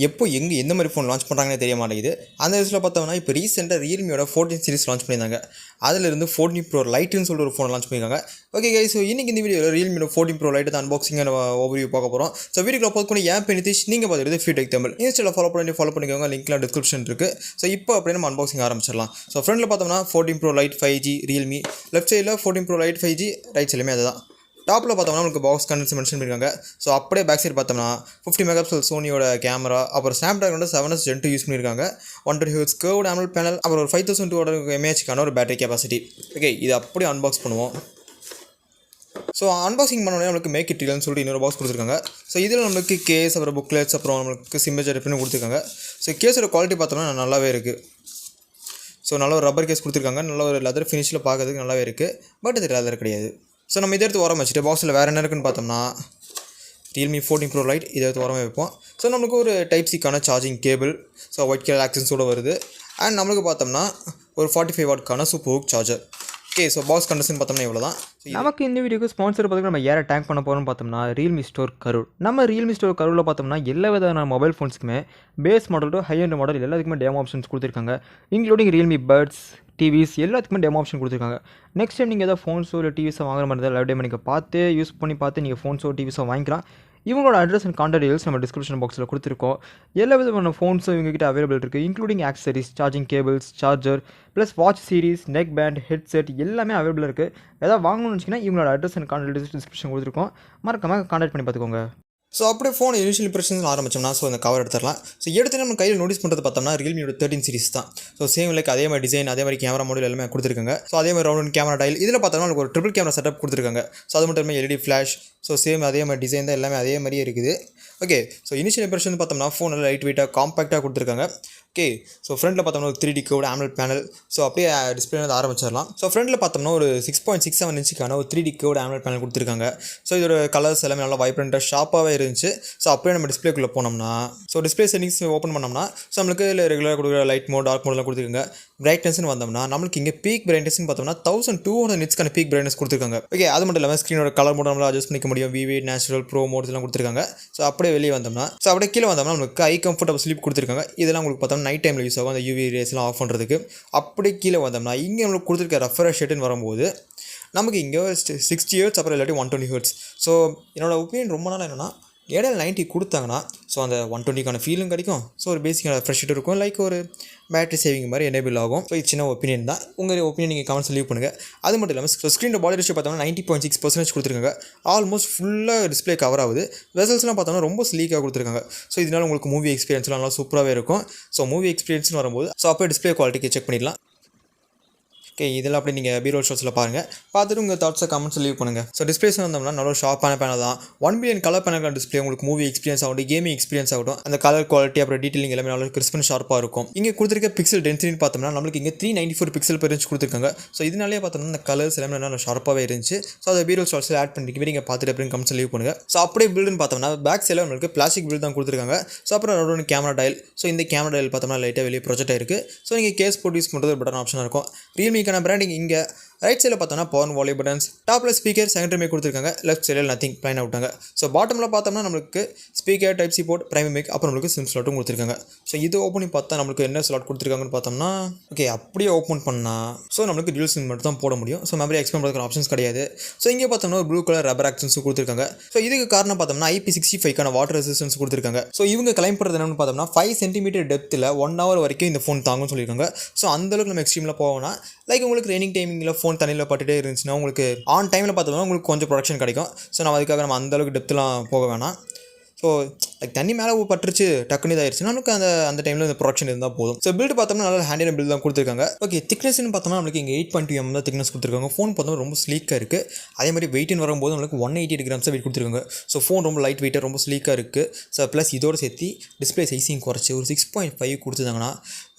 எப்போ எந்த மாதிரி ஃபோன் லான்ச் பண்ணுறாங்கன்னு தெரிய மாட்டேங்குது. அந்த விஷயத்தில் பார்த்தோம்னா இப்போ ரீசெண்டாக ரியல்மியோட 14 சீரிஸ் லான்ச் பண்ணியிருந்தாங்க. அதிலிருந்து 14 ப்ரோ லைட்டுன்னு சொல்லிட்டு ஒரு ஃபோன் லான்ச் பண்ணியிருக்காங்க. ஓகே கைஸ், ஸோ இன்றைக்கி இந்த வீடியோவில் ரியல்மியோட 14 ப்ரோ லைட்டு தான் அன்பாக்சிங் ஓவர்வியூ பார்க்க போகிறோம். ஸோ வீடியோவில் பார்க்கணும் ஏன் நிதிஷ், நீங்கள் பார்த்துட்டு ஃபீட்பேக் தமிழ் இன்ஸ்டாவில் ஃபாலோ பண்ணிக்கோங்க. லிங்க்லாம் டிஸ்கிரிப்ஷன் இருக்குது. ஸோ இப்போ அப்படியே நம்ம அன்பாக்சிங் ஆரம்பிச்சிடலாம். ஸோ ஃப்ரண்ட்டில் பார்த்தோம்னா 14 bro light 5G Realme, left சைடில் 14 ப்ரோ லைட் 5G, ரைட் சைடுமே அதுதான். டாப்பில் பார்த்தோம்னா உங்களுக்கு பாக்ஸ் கண்டென்ஸ் மென்ஷன் பண்ணியிருக்காங்க. ஸோ அப்படியே பேக் சைடு பார்த்தோம்னா 50 மெகாபிக்சல் சோனியோட கேமரா, அப்புறம் ஸ்னாப்டிராகனோட 7S Gen 2 யூஸ் பண்ணியிருக்காங்க. 120 Hz கர்வ்டு AMOLED பேனல், அப்புறம் ஒரு 5200 mAh ஒரு பேட்டரி கெப்பாசிட்டி. ஓகே, இது அப்படியே அன்பாக்ஸ் பண்ணுவோம். ஸோ அன்பாக்சிங் பண்ணோடனே நம்மளுக்கு மேக் இட் ரியல்னு சொல்லிட்டு இன்னொரு பாக்ஸ் கொடுத்துருக்காங்க. ஸோ இதில் நம்மளுக்கு கேஸ், அப்புறம் புக்லெட்ஸ், அப்புறம் நம்மளுக்கு சிம்மேஜர் எப்படின்னு கொடுத்துருக்காங்க. ஸோ கேஸோட குவாலிட்டி பார்த்தோம்னா நல்லாவே இருக்குது. ஸோ நல்ல ஒரு ரப்பர் கேஸ் கொடுத்துருக்காங்க. நல்ல ஒரு லெதர் ஃபினிஷில் பார்க்கறதுக்கு நல்லாவே இருக்குது. பட் இது லெதர் கிடையாது. ஸோ நம்ம இதை எடுத்து உரம் வச்சுட்டு பாக்ஸில் வேறு என்ன இருக்குன்னு பார்த்தோம்னா ரியல்மி 14 ப்ரோ லைட் இதை எடுத்து உரமே வைப்போம். ஸோ நம்மளுக்கு ஒரு டைப் சிக்கான charging cable, so white colour ஆக்சன்ஸோடு வருது. அண்ட் நம்மளுக்கு பார்த்தோம்னா ஒரு 45 வாட்க்கான super hook charger. Okay, so box condition பார்த்தோம்னா இவ்வளோ தான். நமக்கு இந்த வீடியோக்கு ஸ்பான்சர் பார்த்திங்கன்னா நம்ம யாரை டேங்க் பண்ண போகிறோம்னு பார்த்தோம்னா ரியல்மி ஸ்டோர் கரூர். நம்ம ரியல்மி ஸ்டோர் கரூரில் பார்த்தோம்னா எல்லா விதமான மொபைல் ஃபோன்ஸுக்குமே base model to high end model எல்லாத்துக்குமே டெமோ ஆப்ஷன்ஸ் கொடுத்துருக்காங்க. இன்க்ளூடிங் ரியல்மி பட்ஸ், டிவிஸ் எல்லாத்துக்குமே டெமோ ஆப்ஷன் கொடுத்துருக்காங்க. நெக்ஸ்ட் டைம் நீங்கள் எதாவது ஃபோன்ஸோ இல்லை டிவிஸோ வாங்குற மாதிரி இருந்தால் லைவ் டேம் நீங்கள் பார்த்து யூஸ் பண்ணி நீங்கள் ஃபோன்ஸோ டிவிஸோ வாங்கிக்கலாம். இவங்களோட அட்ரஸ் அண்ட் கான்டாக்ட் டீடைல்ஸ் நம்ம டிஸ்கிரிப்ஷன் பாக்ஸில் கொடுத்துருக்கோம். எல்லா விதமான ஃபோன்ஸும் இவங்ககிட்ட அவைலபிள் இருக்குது. Including accessories, charging cables, charger plus watch series, neck band, headset எல்லாமே அவைலபிள் இருக்குது. எதாவது வாங்கணும்னு வச்சிங்கன்னா இவங்களோட address and contact details description கொடுத்துருக்கோம். மறக்காம கான்டாக்ட் பண்ணி பார்த்துக்கோங்க. ஸோ அப்படியே ஃபோன் இனிஷியல் இம்ப்ரெஷன்ஸ் ஆரம்பிச்சோம்னா ஸோ இந்த கவர் எடுத்துடலாம். ஸோ எடுத்து நம்ம கையில் நோட்டீஸ் பண்ணுறது பார்த்தோம்னா ரியல்மியோட 13 சீரிஸ் தான். ஸோ சேம் லைக் அதே மாதிரி டிசைன், அதே மாதிரி கேமரா மாடல் எல்லாமே கொடுத்துருக்காங்க. ஸோ அதே மாதிரி ரவுண்ட் கேமரா டைல். இதில் பார்த்தோம்னா உங்களுக்கு ஒரு ட்ரிபிள் கேமரா செட்டப் கொடுத்துருக்காங்க. ஸோ அது மட்டும் இல்லாமல் எல்இடி ஃப்ளாஷ். ஸோ சேம் அதே மாதிரி டிசைன் தான், எல்லாமே அதே மாதிரியே இருக்குது. ஓகே, ஸோ இனிஷியல் இம்ப்ரெஷன் பார்த்தோம்னா ஃபோன் நல்லா லைட் வெயிட்டாக காம்பாக்டாக கொடுத்துருக்காங்க. ஓகே, ஸோ ஃப்ரண்ட்டில் பார்த்தோம்னா ஒரு 3D curved AMOLED panel. So அப்படியே டிஸ்பிளே வந்து ஆரம்பிச்சிடலாம். ஸோ ஃப்ரண்ட்டில் பார்த்தோம்னா ஒரு 6.67 இன்ச்சுக்கான ஒரு 3D கர்வ்டு AMOLED பேனல் கொடுத்துருக்காங்க. ஸோ இதோட கலர்ஸ் எல்லாமே நல்லா வைப்ரண்ட்டாக ஷார்ப்பாகவே இருந்துச்சு. ஸோ அப்படியே நம்ம டிஸ்பிளேக்குள்ளே போனோம்னா ஸோ டிஸ்பிளே செட்டிங்ஸ் ஓப்பன் பண்ணோம்னா ஸோ நம்மளுக்கு இல்லை ரெகுலராக கொடுக்குற லைட் மோட், டார்க் மோடெலாம் கொடுத்துருக்காங்க. பிரைட்னஸ்னு வந்தோம்னா நம்மளுக்கு இங்கே பீக் பிரைட்னஸ்னு பார்த்தோம்னா 1200 நிட்ஸ்க்கான பீக் பிரைட்னஸ் கொடுத்துருக்காங்க. ஓகே, அது மட்டும் இல்லாமல் ஸ்க்ரீனோட கலர் மோட் நம்மளால் அட்ஜஸ்ட் பண்ணிக்க முடியும். விவிட், நேச்சுரல், ப்ரோ மோட்ஸ் எல்லாம் கொடுத்துருக்காங்க. ஸோ அப்படியே வெளியே வந்தோம்னா ஸோ அப்படியே கீழே வந்தோம்னா நம்மளுக்கு ஐ கம்ஃபர்டபிள் ஸ்லீப் கொடுத்துருக்காங்க. இதெல்லாம் உங்களுக்கு பார்த்தோம்னா நைட் டைமில் யூஸ் ஆகும், அந்த யூவி ரேஸ்லாம் ஆஃப் பண்ணுறதுக்கு. அப்படியே கீழே வந்தோம்னா இங்கே நம்மளுக்கு கொடுத்துருக்க ரெஃப்ரெஷ் ரேட்டுன்னு வரும்போது நமக்கு இங்கே 60 Hz அப்புறம் இல்லாட்டி 120 Hz. ஸோ என்னோடய ஒப்பீனியன் ரொம்ப நாள் என்னென்னா இடையில 90 கொடுத்தாங்கன்னா ஸோ அந்த 120க்கான ஃபீலும் கிடைக்கும். ஸோ ஒரு பேசிக்கான ஃப்ரெஷ் இருக்கும், லைக் ஒரு பேட்டரி சேவிங் மாதிரி எனேபிள் ஆகும். ஸோ இது சின்ன ஒப்பீனியன் தான். உங்கள் ஒப்பீனியன் நீங்கள் கமெண்ட்ஸ் லீவ் பண்ணுங்கள். அது மட்டும் இல்லாமல் ஸோ ஸ்க்ரீனோட பாடி ரேஷியோ பார்த்தோம்னா 90.6% கொடுத்துருக்காங்க. ஆல்மோஸ்ட் ஃபுல்லாக டிஸ்பிளே கவர் ஆகுது. வெசல்ஸ்லாம் பார்த்தோம்னா ரொம்ப ஸ்லீக்காக கொடுத்துருக்காங்க. ஸோ இதனால் உங்களுக்கு மூவி எக்ஸ்பீரியன்ஸ்லாம் நல்லா சூப்பராகவே இருக்கும். ஸோ மூவி எக்ஸ்பீரியன்ஸ்னு வரும்போது ஸோ அப்போ டிஸ்பிளே குவாலிட்டிக்கு செக் பண்ணிடலாம். ஓகே, இதெல்லாம் அப்படி நீங்கள் பீரோல் ஷோஸில் பாருங்கள். பார்த்துட்டு உங்கள் தாட்ஸை கமெண்ட்ஸ் லீவ் பண்ணுங்கள். ஸோ டிஸ்பிளேஸ் வந்தோம்னா நல்ல ஷார்ப்பான பேனல் தான். 1 பில்லியன் கலர் பேனல் டிஸ்பிளே உங்களுக்கு மூவி எக்ஸ்பீரியன்ஸ் ஆகட்டும், கேமிங் எக்ஸ்பீரியன்ஸ் ஆகட்டும், அந்த கலர் குவாலிட்டி அப்புறம் டீட்டெயிலிங் எல்லாமே நல்லா கிறிஸ்பன் ஷார்ப்பாக இருக்கும். இங்கே கொடுத்துருக்க பிக்சல் டென்சிட்டின்னு பார்த்தோம்னா நம்மளுக்கு இங்கே 394 பிக்சல் பெர் இன்ச் கொடுத்துருக்காங்க. ஸோ இதனாலே பார்த்தோம்னா இந்த கலர்ஸ் எல்லாமே நல்லா ஷார்ப்பாகவே இருந்துச்சு. ஸோ அதை பீரோல் ஷார்ட்ஸில் ஆட் பண்ணிட்டு நீங்கள் பார்த்துட்டு அப்படின்னு கமெண்ட்ஸ் லீவ் பண்ணுங்கள். ஸோ அப்படியே பில்டுன்னு பார்த்தோம்னா பேக் சைடில் நம்மளுக்கு பிளாஸ்டிக் பில்டு தான் கொடுத்துருக்காங்க. ஸோ அப்புறம் ரவுண்ட் கேமரா டைல். ஸோ இந்த கேமரா டைல் பார்த்தோம்னா லைட்டாக வெளியே ப்ரொஜெக்ட் ஆயிருக்கு. ஸோ நீங்கள் கேஸ் போட்டு யூஸ் பண்ணுறது பெட்டர் ஆப்ஷனாக இருக்கும். ரியல்மிக்கான பிராண்டிங் இங்கே ரைட் சைடில் பார்த்தோம்னா பவர் வால்யூம் பட்டன்ஸ், டாப்பில் ஸ்பீக்கர், செகண்டரி மைக் கொடுத்துருக்காங்க. லெஃப்ட் சைடில் நத்திங் பிளைன் அவுட்டாங்க. ஸோ பாட்டமில் பார்த்தோம்னா நம்மளுக்கு speaker, type C port, primary mic, அப்புறம் நம்மளுக்கு சிம் ஸ்லாட்டும் கொடுத்துருக்காங்க. ஸோ இது ஓப்பன் பண்ணி பார்த்தா நம்மளுக்கு என்ன ஸ்லாட் கொடுத்துருக்காங்கன்னு பார்த்தோம்னா ஓகே, அப்படியே ஓப்பன் பண்ணால் ஸோ நம்மளுக்கு டியூல் சிம் மட்டும் தான் போட முடியும். ஸோ மெமரி எக்ஸ்பேண்ட் பண்ணுற ஆப்ஷன்ஸ் கிடையாது. ஸோ இங்கே பார்த்தோம்னா ஒரு ப்ளூ கலர் ரப்பர் ஆக்சன்ஸும் கொடுத்துருக்காங்க. ஸோ இதுக்கு காரணம் பார்த்தோம்னா IP65க்கான வாட்டர் ரெசிஸ்டன்ஸ் கொடுத்துருக்காங்க. ஸோ இவங்க கிளைம் பண்ணுறது என்னன்னு பார்த்தோம்னா 5 சென்டிமீட்டர் டெப்த்தில் 1 hour வரைக்கும் இந்த ஃபோன் தாங்கும்னு சொல்லியிருக்காங்க. ஸோ அந்தளவுக்கு நம்ம எக்ஸ்ட்ரீமில் போவோம்னா லைக் உங்களுக்கு ரெய்னிங் டைமிங்கில் ஃபோன் தண்ணியில் பட்டுட்டே இருந்துச்சுன்னா உங்களுக்கு ஆன் டைமில் பார்த்தோம்னா உங்களுக்கு கொஞ்சம் ப்ரொடக்ஷன் கிடைக்கும். ஸோ நம்ம அதுக்காக நம்ம அந்தளவுக்கு டெப்த்லாம் போக வேணாம். ஸோ லைக் தண்ணி மேலே பட்டுருச்சு டக்குனு இதாகிடுச்சுன்னா நமக்கு அந்த டைமில் இந்த ப்ரொடக்ஷன் இருந்தால் போதும். ஸோ பில்டு பார்த்தோம்னா நல்லா ஹேண்டியான பில்டு தான் கொடுத்துருக்காங்க. ஓகே, திக்னஸ்ன்னு பார்த்தோம்னா நம்மளுக்கு இங்கே 8.2 mm தான் திக்னஸ் கொடுத்துருக்காங்க. ஃபோன் பார்த்தோம்னா ரொம்ப ஸ்லீக்காக இருக்குது. அதே மாதிரி வெயிட்னு வரும்போது நம்மளுக்கு 188 grams வெயிட் கொடுத்துருக்காங்க. ஸோ ஃபோன் ரொம்ப லைட் வெயிட்டாக ரொம்ப ஸ்லீக்காக இருக்குது. ஸோ ப்ளஸ் இதோடு சேர்த்து டிஸ்பிளே சைஸையும் குறைச்சி ஒரு 6.5 கொடுத்துருந்தாங்கன்னா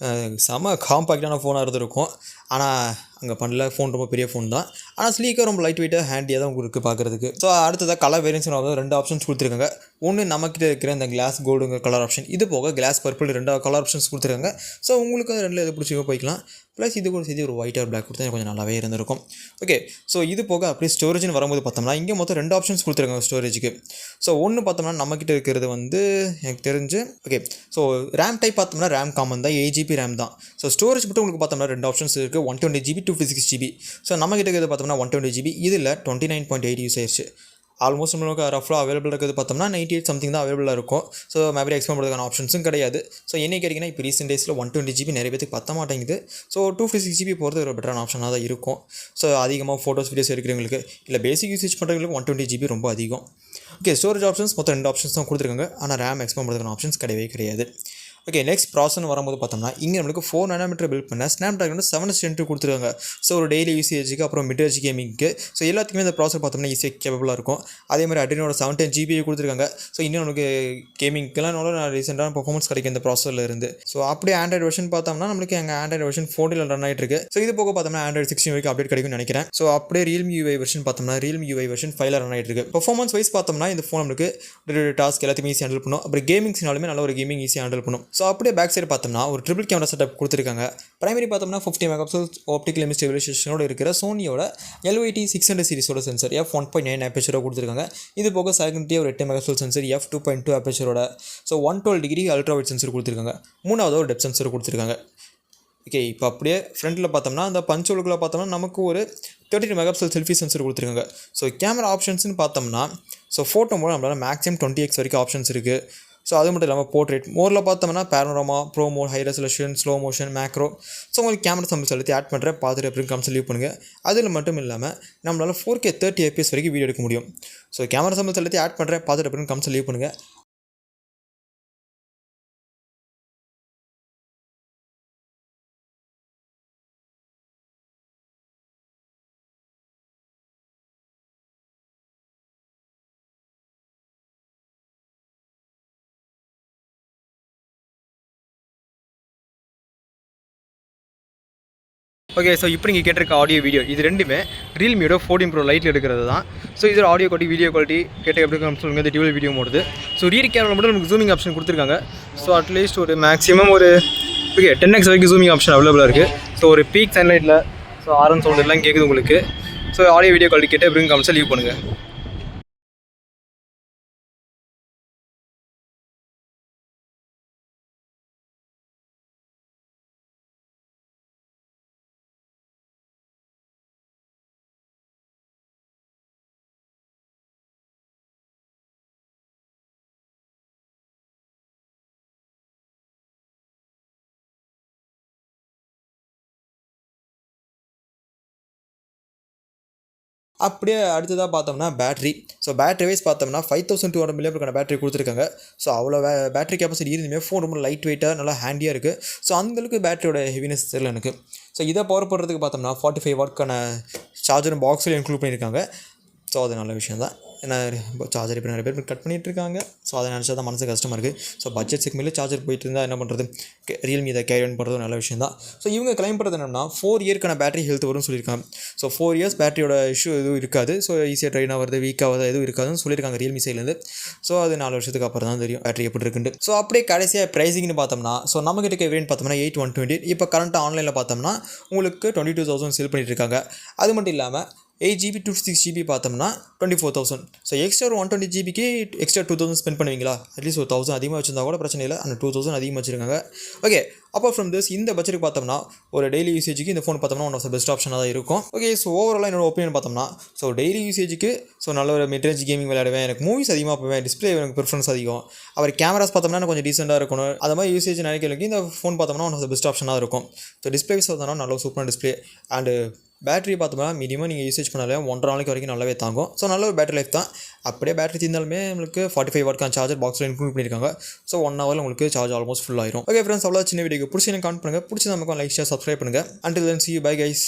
செம காம்பாக்டான ஃபோனாக இருந்திருக்கும். ஆனால் அங்கே பண்ணல, ஃபோன் ரொம்ப பெரிய ஃபோன் தான். ஆனால் ஸ்லீக்காக ரொம்ப லைட் வெயிட்டாக ஹேண்டியாக தான் உங்களுக்கு பார்க்குறதுக்கு. ஸோ அடுத்ததாக கலர் வேரியன்ஸ் 2 ஆப்ஷன்ஸ் கொடுத்துருக்காங்க. ஒன்று நம்மக்கிட்ட இருக்கிற இந்த கிளாஸ் கோல்டுங்கிற கலர் ஆப்ஷன், இது போக கிளாஸ் பர்பிள் 2 கலர் ஆப்ஷன்ஸ் கொடுத்துருக்காங்க. ஸோ உங்களுக்கு 2 எது பிடிச்சிக்கோ போய்க்கலாம். ப்ளஸ் இது கூட சேர்த்து ஒரு ஒயிட் ஆர் பிளாக் கொடுத்தா கொஞ்சம் நல்லாவே இருந்திருக்கும். ஓகே, ஸோ இது போக அப்படியே ஸ்டோரேஜ்னு வரும்போது பார்த்தோம்னா இங்கே மொத்தம் 2 ஆப்ஷன்ஸ் கொடுத்துருக்காங்க ஸ்டோரேஜுக்கு. ஸோ ஒன்று பார்த்தோம்னா நம்மக்கிட்ட இருக்கிறது வந்து எனக்கு தெரிஞ்சு ஓகே, ஸோ ரேம் டைப் பார்த்தோம்னா ரேம் காமன் தான், 8GB ரேம் தான். ஸோ ஸ்டோரேஜ் மட்டும் உங்களுக்கு பார்த்தோம்னா 2 ஆப்ஷன்ஸ் இருக்குது, 120GB 256GB. ஸோ நம்மக்கிட்ட இருக்கிறது பார்த்தோம்னா 120GB, இதில் 29.8 யூஸ் ஆயிடுச்சு. ஆல்மோஸ்ட் நம்மளுக்கு ரஃபாக அவைலபிள் இருக்கிறது பார்த்தோம்னா 98 சம்திங் தான் அவைலபிளாக இருக்கும். ஸோ மேபி எக்ஸ்பேண்ட் பண்ணுறதுக்கான ஆப்ஷன்ஸும் கிடையாது. ஸோ என்ன கேட்டிங்கன்னா இப்போ ரீசெண்ட் டேஸில் 120GB நிறைய பேருக்கு பத்த மாட்டேங்குது. ஸோ 256GB போகிறது ஒரு பெட்டரான ஆப்ஷனாக தான் இருக்கும். ஸோ அதிகமாக ஃபோட்டோஸ் வீடியோஸ் எடுக்கிறவங்களுக்கு இல்லை பேசிக் யூசேஜ் பண்ணுறவங்களுக்கு 120GB ரொம்ப அதிகம். ஓகே, ஸ்டோரேஜ் ஆப்ஷன்ஸ் மொத்தம் 2 ஆப்ஷன்ஸ் தான் கொடுத்துருக்காங்க. ஆனால் ரேம் எக்ஸ்பேண்ட் பண்ணுறதுக்கான ஆப்ஷன்ஸ் கிடையவே கிடையாது. ஓகே, நெக்ஸ்ட் ப்ராசஸ்னு வரும்போது பார்த்தோம்னா இங்கே நம்மளுக்கு 4nm பில்ட் பண்ண ஸ்னாப்ட்ராகன் 7 கொடுத்துருக்காங்க. ஸோ ஒரு டெய்லி யூசேஜுக்கு அப்புறம் மிட் ரேஞ்ச் கேமிங்க்கு ஸோ எல்லாத்துக்குமே இந்த ப்ராசஸ் பார்த்தோம்னா ஈஸியாக கேப்பபிளாக இருக்கும். அதே மாதிரி Adreno 710GB கொடுத்துருக்காங்க. ஸோ இன்னும் நமக்கு கேமிங்க்கெல்லாம் நல்லா ரீசெண்டான பர்ஃபார்மன்ஸ் கிடைக்கும் இந்த ப்ராசஸில் இருந்து. ஸோ அப்படியே ஆண்ட்ராய்டு வெர்ஷன் பார்த்தோம்னா நம்மளுக்கு எங்கள் ஆண்ட்ராய்டு வெர்ஷன் 14 ரன் ஆகிட்டு இருக்கு. ஸோ இது போக பார்த்தோம்னா ஆண்ட்ராய்டு 16 வரைக்கும் அப்டேட் கிடைக்கும்னு நினைக்கிறேன். ஸோ அப்படியே Realme UI வெர்ஷன் பார்த்தோம்னா Realme UI வெர்ஷன் 5 ரன் ஆகிட்டு இருக்கு. பர்ஃபார்மன்ஸ் வைஸ் பார்த்தோம்னா இந்த ஃபோன் நம்மளுக்கு டாஸ்க் எல்லாத்தையுமே ஈஸியாக ஹேண்டில் பண்ணும். அப்புறம் கேமிங்ஸ்னாலுமே நல்ல ஒரு கேமிங் ஈஸியாக ஹேண்டில் பண்ணும். ஸோ அப்படியே பேக் சைடு பார்த்தோம்னா ஒரு ட்ரிபிள் கேமரா செட்டப் கொடுத்துருக்காங்க. பிரைமரி பார்த்தோம்னா 50 மெகாபிக்சல் ஆப்டிக்கல் இமேஜ் ஸ்டெபிலைசேஷனோட இருக்கிற சோனியோட LYT 600 சீரிஸோட சென்சர் f1.9 அப்பேச்சரோட கொடுத்துருக்காங்க. இது போக செகண்டரி ஒரு 8 மெகாபிக்சல் சென்சர் f2.2 அப்பேச்சரோட so 112 degree ultra wide sensor கொடுத்துருக்காங்க. மூணாவது ஒரு டெப்த் சென்சர் கொடுத்துருக்காங்க. ஓகே, இப்போ அப்படியே ஃப்ரண்ட்டில் பார்த்தோம்னா அந்த பஞ்சோலுக்குள்ள பார்த்தோம்னா நமக்கு ஒரு 32 மெகாபிக்சல் செல்ஃபி சென்சர் கொடுத்துருக்காங்க. ஸோ கேமரா ஆப்ஷன்ஸ்னு பார்த்தோம்னா ஸோ ஃபோட்டோ மோட் நம்மளால் மேக்ஸிமம் 20x வரைக்கும் ஆப்ஷன்ஸ் இருக்குது. ஸோ அது மட்டும் இல்லாமல் போர்ட்ரேட் மோரில் பார்த்தோம்னா panorama, pro mode, high resolution, slow motion, macro. So உங்களுக்கு கேமரா சம்பளம் எல்லாத்தையும் ஆட் பண்ணுறேன், பார்த்துட்டு எப்படி கம்ஸ் லீவ் பண்ணுங்கள். அதில் மட்டும் இல்லாமல் நம்மளால் 4K 30 fps வரைக்கும் வீடியோ எடுக்க முடியும். ஸோ கேமரா சம்பளம் எல்லாத்தையும் ஆட் பண்ணுறேன், பார்த்துட்டு எப்படி கம்ஸ் லீவ் பண்ணுங்கள். ஓகே, ஸோ இப்போ நீங்கள் கேட்டிருக்க ஆடியோ வீடியோ இது ரெண்டுமே Realmeயோட 14 Pro லைட்டில் எடுக்கிறது தான். ஸோ இதில் ஆடியோ குவாலிட்டி, வீடியோ குவாலிட்டி கேட்ட எப்படி சொல்லுங்கள். இந்த டியூவல் வீடியோ மோடுது. ஸோ ரியர் கேமரா மட்டும் நமக்கு ஜூமிங் ஆப்ஷன் கொடுத்துருக்காங்க. ஸோ அட்லீஸ்ட் ஒரு மேக்ஸிமம் ஒரு 10x வரைக்கும் ஜூமிங் ஆப்ஷன் அவைலபிளாக இருக்குது. ஸோ ஒரு பீக் சன்லைட்டில் ஸோ ஆரன் சவுண்ட் எல்லாம் கேட்குது உங்களுக்கு. ஸோ ஆடியோ வீடியோ குவாலிட்டி கேட்டு எப்படி காமிச்சா லீவ் பண்ணுங்கள். அப்படியே அடுத்ததாக பார்த்தோம்னா பேட்டரி. ஸோ பேட்டரி வைஸ் பார்த்தோம்னா 5200 mAh பேட்டரி கொடுத்துருக்காங்க. ஸோ அவ்வளோ பேட்டரி கெப்பாசிட்டி இருந்துமே ஃபோன் ரொம்ப லைட் வெயிட்டாக நல்லா ஹேண்டியாக இருக்குது. ஸோ அந்தளவுக்கு பேட்டரியோட ஹெவினஸ் தெரியல எனக்கு. ஸோ இதை பவர் பண்ணுறதுக்கு பார்த்தோம்னா 45 வாட்க்கான சார்ஜரும் பாக்ஸில் இன்க்ளூட் பண்ணியிருக்காங்க. ஸோ அது நல்ல விஷயம் தான். ஏன்னா சார்ஜர் இப்போ நிறைய பேர் கட் பண்ணிகிட்டு இருக்காங்க. ஸோ அதை நினச்சா தான் மனசு கஷ்டமாக இருக்குது. ஸோ பட்ஜெட் செக்மெண்ட்டில் சார்ஜர் போயிட்டு இருந்தால் என்ன பண்ணுறது. Realme இதை கேரி ஆன் பண்ணுறது நல்ல விஷயம் தான். ஸோ இவங்க கிளைம் பண்ணுறது என்னென்னா 4 இயர்க்கான பேட்டரி ஹெல்த் வரும்னு சொல்லியிருக்காங்க. ஸோ 4 இயர்ஸ் பேட்டரியோட இஷ்யூ எதுவும் இருக்காது. ஸோ ஈஸியாக ட்ரெயின் ஆகிறது, வீக் ஆகுது எதுவும் இருக்காதுன்னு சொல்லியிருக்காங்க Realme சைட்லேருந்து. ஸோ அது 4 வருஷத்துக்கு அப்புறம் தான் தெரியும் பேட்டரி எப்படி இருக்குன்னு. ஸோ அப்படியே கடைசியாக ப்ரைஸிங்னு பார்த்தோம்னா ஸோ நம்மகிட்ட இருக்க வேரியன்ட் பார்த்தோம்னா 8120. இப்போ கரண்ட்டாக ஆன்லைனில் பார்த்தோம்னா உங்களுக்கு 22,000 சேல் பண்ணிட்டு இருக்காங்க. அது மட்டும் இல்லாமல் 8GB 256GB பார்த்தோம்னா 24,000. ஸோ எக்ஸ்ட்ரா ஒரு 120GBக்கு எக்ஸ்ட்ரா 2,000 ஸ்பெண்ட் பண்ணுவீங்களா? அட்லீஸ்ட் ஒரு 1,000 அதிகமாக வச்சிருந்தா கூட பிரச்சனை இல்லை. அந்த 2,000 அதிகமாக வச்சுருக்காங்க. ஓகே, அப்பார்ட் ஃப்ரம் திஸ் இந்த பட்ஜெட்டுக்கு பார்த்தோம்னா ஒரு டெய்லி யூசேஜுக்கு இந்த ஃபோன் பார்த்தோம்னா ஒன் ஆஃப் த பெஸ்ட் ஆப்ஷனாக தான் இருக்கும். ஓகே, ஸோ ஓவராலாக என்னோட ஒப்பீனியன் பார்த்தோம்னா ஸோ டெய்லி யூசேஜுக்கு ஸோ நல்ல ஒரு மிட்ரேஞ்ச் கேமிங் விளையாடுவேன். எனக்கு மூவிஸ் அதிகமாக போவேன். டிஸ்பிளே எனக்கு ப்ரிஃபரன்ஸ் அதிகம். அவர் கேமராஸ் பார்த்தோம்னா எனக்கு கொஞ்சம் டீசெண்டாக இருக்கணும். அது மாதிரி யூசேஜ் நினைக்கிறதுக்கு இந்த ஃபோன் பார்த்தோம்னா ஒன் ஆஃப் த பெஸ்ட் ஆப்ஷனாக இருக்கும். ஸோ டிஸ்பிளேஸ் பார்த்தோம்னா நல்ல சூப்பரான டிஸ்பிளே அண்டு பேட்டரி பார்த்தோம்னா மினிமம் நீங்கள் யூசேஜ் பண்ணாலே 1.5 நாளைக்கு வரைக்கும் நல்லாவே தாங்கும். ஸோ நல்ல ஒரு பேட்டரி லைஃப் தான். அப்படியே பேட்டரி தீர்ந்தாலுமே உங்களுக்கு 45 வாட்க்கான சார்ஜர் பாக்ஸில் இன்க்ளூட் பண்ணியிருக்காங்க. ஸோ 1 ஹவரில் உங்களுக்கு சார்ஜ் ஆல்மோஸ்ட் ஃபுல் ஆயிரும். ஓகே ஃப்ரெண்ட்ஸ், அவ்வளோ சின்ன வீடியோ பிடிச்சி எனக்கு கமெண்ட் பண்ணுங்கள். பிடிச்சி நமக்கு லைக், ஷேர், சப்ஸ்கிரைப் பண்ணுங்கள். Until then see you, bye guys.